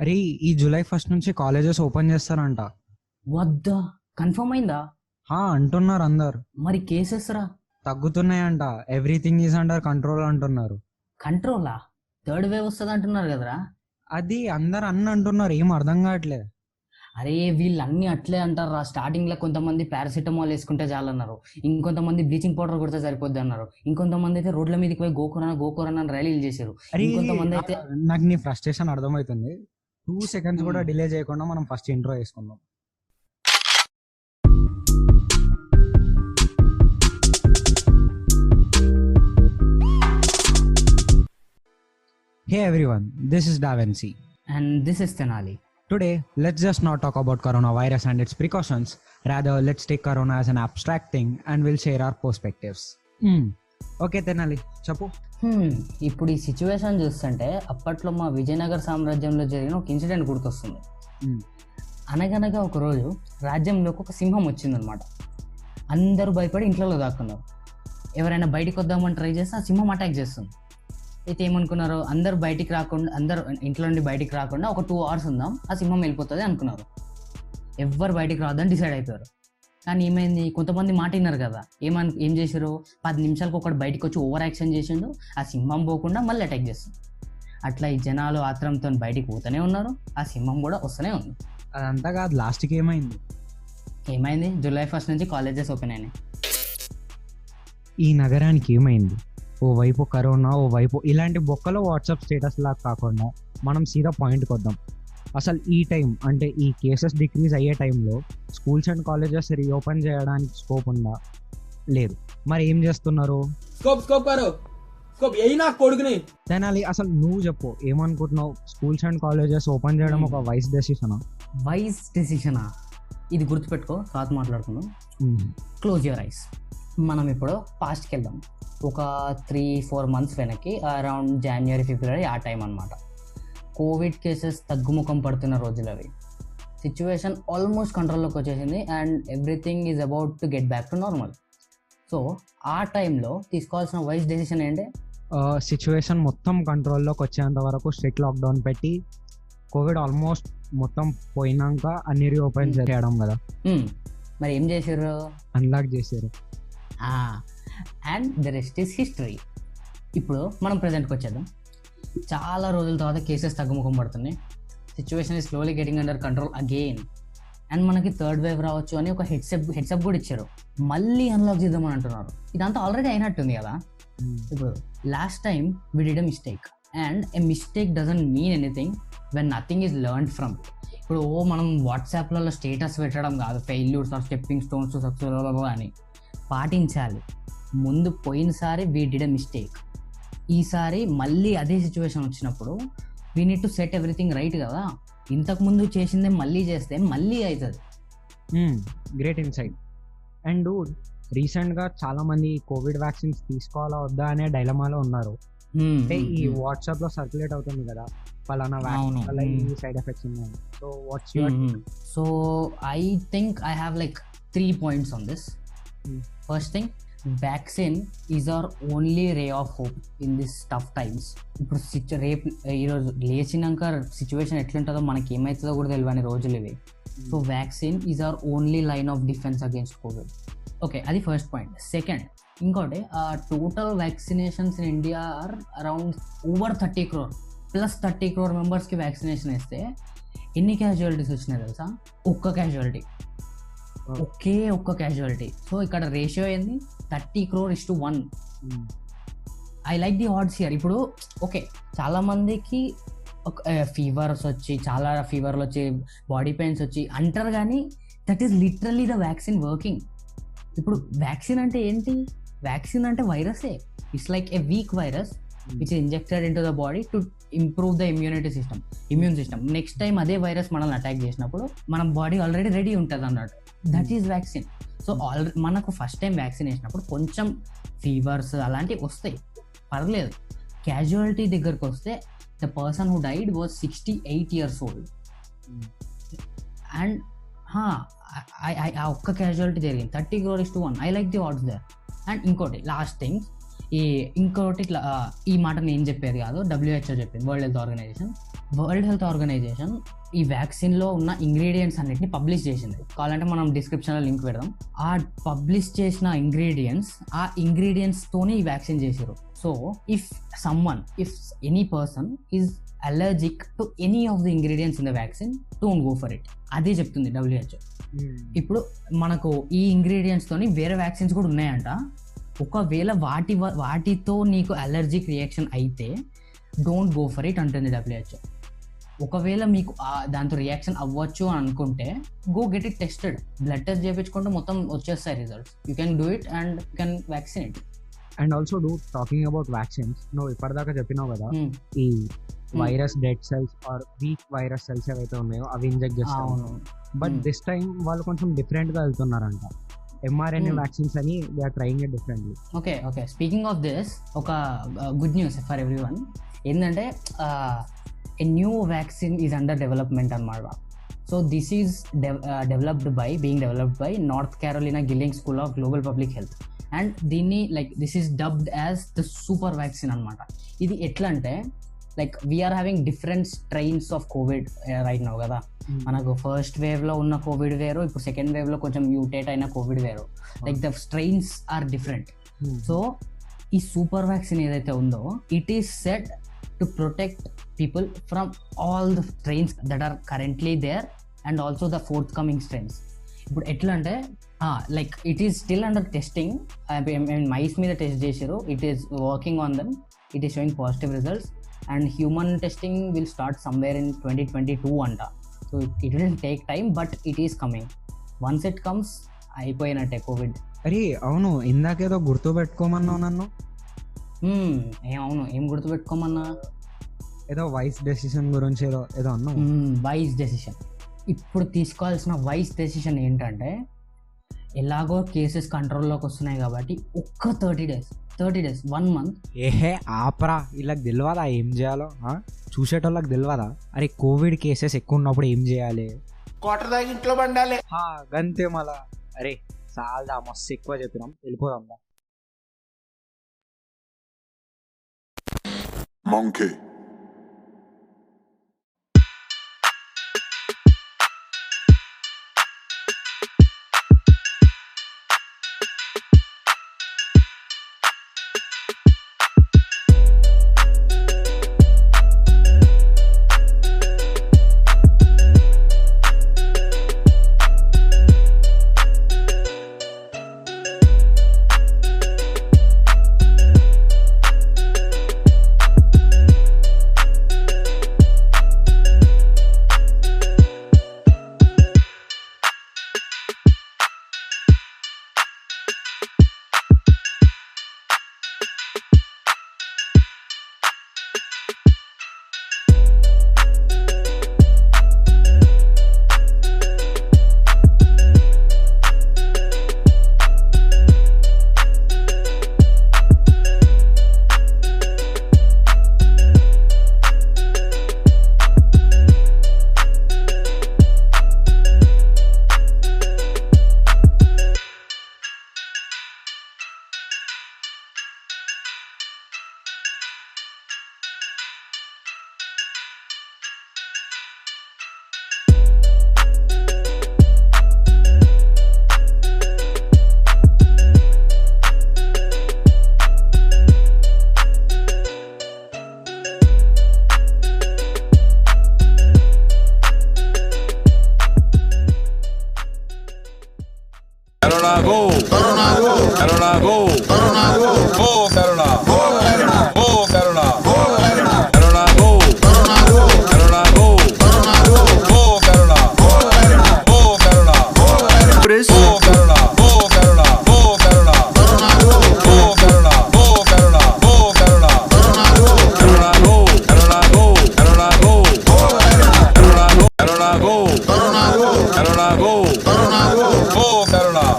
అరే ఈ జూలై 1 నుంచి కాలేజెస్ ఓపెన్ చేస్తారంట. వద్దా? కన్ఫర్మ్ అయిందా? అంటున్నారు అందరు. మరి కేసెస్ రా? తగ్గుతున్నాయంట. ఎవ్రీథింగ్ ఈజ్ అండర్ కంట్రోల్ అంటున్నారు. కంట్రోలా? థర్డ్ వేవ్ వస్తుంది అంటున్నారు కదరా. అది అందరు అంటున్నారు, ఏం అర్థం కావట్లే. అరే వీళ్ళు అన్ని అట్లే అంటారు రా. స్టార్టింగ్ లో కొంతమంది పారాసిటమాల్ వేసుకుంటే చాలన్నారు, ఇంకొంతమంది బ్లీచింగ్ పౌడర్ కొడితే సరిపోద్ది అన్నారు, ఇంకొంతమంది అయితే రోడ్ల మీదకి పోయి గోకురనా అని ర్యాలీలు చేశారు. అరే ఇంకొంతమంది అయితే నాకు నీ ఫ్రస్ట్రేషన్ అర్థమవుతుంది. 2 seconds కూడా డిలే చేయకుండా మనం ఫస్ట్ ఇంట్రో వేసుకుందాం. Hey everyone, this is Davinci. And this is Tenali. Today, let's just not talk about coronavirus and its precautions. Rather, let's take corona as an abstract thing and we'll share our perspectives. Okay, Tenali, చెప్పు. ఇప్పుడు ఈ situation చూస్తుంటే అప్పట్లో మా విజయనగర సామ్రాజ్యంలో జరిగిన ఒక incident గుర్తొస్తుంది. అనగనగా ఒక రోజు రాజ్యంలోకి ఒక సింహం వచ్చిందనమాట. అందరూ భయపడి ఇంట్లో దాక్కున్నారు. ఎవరైనా బయటికి వద్దామని ట్రై చేస్తే ఆ సింహం అటాక్ చేస్తుంది. అయితే ఏమనుకున్నారు, అందరు బయటికి రాకుండా, అందరు ఇంట్లో నుండి బయటికి రాకుండా ఒక 2 hours ఉందాం, ఆ సింహం వెళ్ళిపోతుంది అనుకున్నారు. ఎవ్వరు బయటికి రావద్దని డిసైడ్ అయిపోయారు. కానీ ఏమైంది, కొంతమంది మాట విన్నారు కదా, ఏం చేశారు, 10 నిమిషాలకు ఒకటి బయటకు వచ్చి ఓవర్ యాక్షన్ చేసిండు, ఆ సింహం పోకుండా మళ్ళీ అటాక్ చేస్తుంది. అట్లా ఈ జనాలు ఆత్రంతో బయటికి పోతూనే ఉన్నారు, ఆ సింహం కూడా వస్తూనే ఉంది. అదంతా కాదు, లాస్ట్కి ఏమైంది, జూలై 1 నుంచి కాలేజెస్ ఓపెన్ అయినాయి. ఈ నగరానికి ఏమైంది? ఓవైపు కరోనా, ఓవైపు ఇలాంటి బొక్కలో వాట్సాప్ స్టేటస్ లాగా కాకుండా మనం సీదా పాయింట్కి వద్దాం. అసలు ఈ టైం అంటే ఈ కేసెస్ డిక్రీజ్ అయ్యే టైంలో స్కూల్స్ అండ్ కాలేజెస్ రీఓపెన్ చేయడానికి స్కోప్ ఉందా? లేదు. మరి ఏం చేస్తున్నారు? తెనాలి, అసలు నువ్వు చెప్పు, ఏమనుకుంటున్నావు? స్కూల్స్ అండ్ కాలేజెస్ ఓపెన్ చేయడం ఒక వైస్ డెసిషనా? ఇది గుర్తుపెట్టుకో, తర్వాత మాట్లాడుకుందాం. Close your eyes. మనం ఇప్పుడు పాస్ట్కి వెళ్దాం. ఒక 3-4 months వెనక్కి, అరౌండ్ January, February ఆ టైం అనమాట. కోవిడ్ కేసెస్ తగ్గుముఖం పడుతున్న రోజులు అవి. సిచ్యువేషన్ ఆల్మోస్ట్ కంట్రోల్లోకి వచ్చేసింది and everything is about to get back to normal. So ఆ టైంలో తీసుకోవాల్సిన వైస్ డెసిషన్ ఏంటి? సిచ్యువేషన్ మొత్తం కంట్రోల్లోకి వచ్చేంత వరకు స్ట్రిక్ట్ లాక్డౌన్ పెట్టి, కోవిడ్ ఆల్మోస్ట్ మొత్తం పోయినాక అన్ని రీఓపెన్ చేయడం కదా. మరి ఏం చేశారు? అన్లాక్ చేశారు. And the rest is history. ఇప్పుడు మనం ప్రజెంట్కి వచ్చేద్దాం. చాలా రోజుల తర్వాత కేసెస్ తగ్గుముఖం పడుతున్నాయి. Situation is slowly getting under control again. And మనకి థర్డ్ వేవ్ రావచ్చు అని ఒక హెడ్సప్ కూడా ఇచ్చారు. మళ్ళీ అన్లాక్ చేద్దామని అంటున్నారు. ఇదంతా ఆల్రెడీ అయినట్టుంది కదా. ఇప్పుడు last time we did a mistake and a mistake doesn't mean anything when nothing is learned from it. ఇప్పుడు మనం వాట్సాప్లలో స్టేటస్ పెట్టడం కాదు, failures are stepping stones to success అని పాటించాలి. ముందు పోయినసారి వీ డిడ్ ఎ మిస్టేక్, ఈసారి మళ్ళీ అదే సిచ్యువేషన్ వచ్చినప్పుడు we need to set everything right కదా. ఇంతకుముందు చేసిందే మళ్ళీ చేస్తే మళ్ళీ అవుతుంది. Great insight. అండ్ రీసెంట్గా చాలా మంది కోవిడ్ వ్యాక్సిన్స్ తీసుకోవాలా వద్దా అనే డైలమాలో ఉన్నారు. అంటే ఈ వాట్సాప్ లో సర్క్యులేట్ అవుతుంది కదా, పలానా వ్యాక్సిన్ వల్ల ఈ సైడ్ ఎఫెక్ట్స్ ఉన్నాయి. So what's your? So I think I have like 3 points on this. First thing, vaccine is our only ray of hope in this tough times. ఇప్పుడు ఈరోజు లేచినాక సిచ్యువేషన్ ఎట్లుంటుందో మనకి ఏమవుతుందో కూడా తెలియని రోజులు ఇవి. So vaccine is our only line of defence against covid. Okay, అది ఫస్ట్ పాయింట్. సెకండ్, ఇంకోటి, total vaccinations in India are around over 30 crore plus 30 crore మెంబర్స్కి వ్యాక్సినేషన్ ఇస్తే ఎన్ని క్యాజువాలిటీస్ వచ్చినాయి తెలుసా? ఒక్క క్యాజువాలిటీ. సో ఇక్కడ రేషియో ఏంది? 30 crore/1. I like the odds here. ఇప్పుడు ఓకే, చాలా మందికి ఫీవర్స్ వచ్చి, చాలా ఫీవర్లు వచ్చి, బాడీ పెయిన్స్ వచ్చి అంటారు, కానీ that is literally the vaccine working. ఇప్పుడు వ్యాక్సిన్ అంటే ఏంటి? వ్యాక్సిన్ అంటే వైరసే. It's like a weak virus which is injected into the body to improve the immune system. Next time అదే వైరస్ మనల్ని అటాక్ చేసినప్పుడు మన బాడీ ఆల్రెడీ రెడీ ఉంటుంది అన్నట్టు. That is vaccine. సో మనకు ఫస్ట్ టైం వ్యాక్సిన్ వేసినప్పుడు కొంచెం fevers అలాంటివి వస్తాయి, పర్లేదు. క్యాజువాలిటీ దగ్గరకు వస్తే the person who died was 68 years old. And ఆ ఒక్క క్యాజువాలిటీ జరిగింది. 30 crore/1. I like the odds there. And ఇంకోటి లాస్ట్ థింగ్, ఈ మాట నేను చెప్పేది కాదు, WHO చెప్పింది, world health organisation. World health organisation ఈ వ్యాక్సిన్లో ఉన్న ఇంగ్రీడియంట్స్ అన్నిటిని పబ్లిష్ చేసింది. కావాలంటే మనం డిస్క్రిప్షన్లో లింక్ పెడదాం. ఆ పబ్లిష్ చేసిన ఇంగ్రీడియంట్స్తోనే ఈ వ్యాక్సిన్ చేశారు. So if any person is allergic to any of the ingredients in the vaccine, don't go for it. అదే చెప్తుంది WHO. ఇప్పుడు మనకు ఈ ఇంగ్రీడియంట్స్తోని వేరే వ్యాక్సిన్స్ కూడా ఉన్నాయంట. ఒకవేళ వాటితో నీకు అలర్జిక్ రియాక్షన్ అయితే డోంట్ గో ఫర్ ఇట్ అంటుంది WHO. ఒకవేళ మీకు దాంతో రియాక్షన్ అవ్వచ్చు అని అనుకుంటే go get it tested. Blood test చేయించుకుంటే మొత్తం వచ్చేస్తాయి results. You can do it and you can vaccinate. And also talking about vaccines, నువ్వు ఇప్పటిదాకా చెప్పినావు కదా, ఈ virus dead cells are weak virus cells ఏవైతే ఉన్నాయో అవి ఇంజెక్ట్ చేస్తారు. బట్ దిస్ టైం వాళ్ళు కొంచెం డిఫరెంట్ గా వెళ్తున్నారంట. mRNA వ్యాక్సిన్స్ అని they are trying it differently. Okay speaking of this, ఒక గుడ్ న్యూస్ ఫర్ ఎవ్రీవన్ ఏంటంటే a new vaccine is under development అనమాట. So this is being developed by North Carolina Gilliam School of Global Public Health. And దీన్ని this is dubbed as the super vaccine అనమాట. ఇది ఎట్లా అంటే we are having different strains of Covid right now కదా. మనకు first wave లో ఉన్న Covid వేరు, ఇప్పుడు సెకండ్ వేవ్ లో కొంచెం మ్యూటేట్ అయిన కోవిడ్ వేరు. The strains are different. So ఈ సూపర్ వ్యాక్సిన్ ఏదైతే ఉందో it is set to protect people from all the strains that are currently there and also the forthcoming strains. ఇప్పుడు ఎట్లా అంటే it is still under testing. మైస్ మీద test చేశారు. it is working on them. it is showing positive results and human testing will start somewhere in 2022 అంట. so it will take time but it is coming. once it comes అయిపోయినట్టే Covid. అరే అవును, ఇందాకేదో గుర్తు పెట్టుకోమన్నావు నన్ను. అవును, ఏం గుర్తు పెట్టుకోమన్నా? ఏదో వైస్ డెసిషన్ గురించి ఏదో అన్నా. వైస్ డెసిషన్, ఇప్పుడు తీసుకోవాల్సిన వైస్ డెసిషన్ ఏంటంటే ఎలాగో కేసెస్ కంట్రోల్లోకి వస్తున్నాయి కాబట్టి ఒక్క 30 days 1 month. ఏహే ఆపరా, వీళ్ళకి తెలియదా ఏం చేయాలో? చూసేటోళ్ళకి తెలియదా? అరే కోవిడ్ కేసెస్ ఎక్కువ ఉన్నప్పుడు ఏం చేయాలి? క్వార్టర్ దాకా ఇంట్లో పండాలి. గంతే మళ్ళా. అరే చాలా మస్తు ఎక్కువ చెప్పినాం, వెళ్ళిపోదాం. Monkey. Corona go, Corona go, Corona go, Corona go, go Corona, go Corona, go Corona, go Corona, Corona go, Corona go, Corona go, Corona go, go Corona, go Corona, go Corona, go Corona, go Corona, go Corona, go Corona, Corona go, go Corona, go Corona, go Corona, Corona go, Corona go, Corona go, Corona go, go Corona, Corona go, Corona go, Corona go, Corona go, Corona go, go Corona.